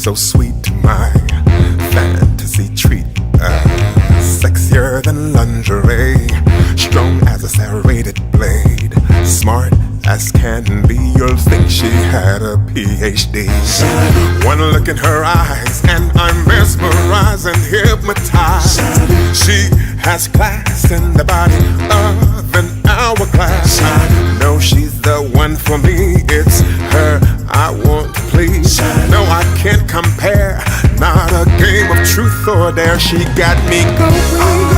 so sweet to my fantasy treat. Sexier than lingerie, strong as a serrated blade, smart as can be. You'll think she had a PhD. One look in her eyes and I'm mesmerized and hypnotized. She has class in the body of an hourglass. I know she's the one for me. It's her I want to please. No, I can't compare. Not a game of truth or dare. She got me going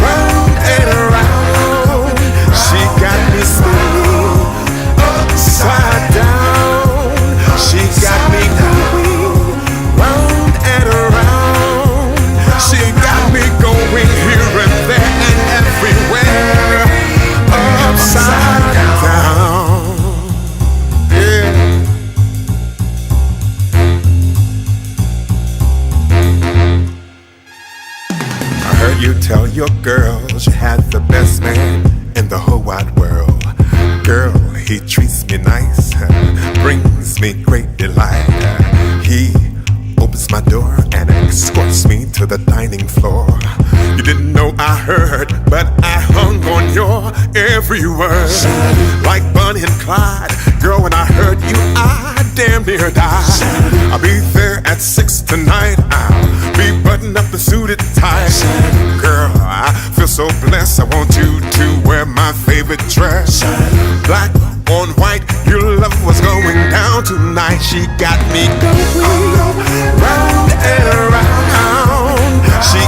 round and around. She got me spinning upside down. She got me going round and around. She got me going here and there and everywhere upside down. Yeah. I heard you tell your girl she had the best man in the whole wide world. Girl, he treats me nice, brings me great delight. He opens my door and escorts me to the dining floor. You didn't know I heard, but I hung on your every word. Like Bonnie and Clyde, girl, when I heard you, I damn near died. I'll be there at 6 tonight. I'll be buttoned up and suited tight. Girl, I feel so blessed. I want you to wear my favorite dress. Black on white, your love was going down tonight. She got me going round and around. She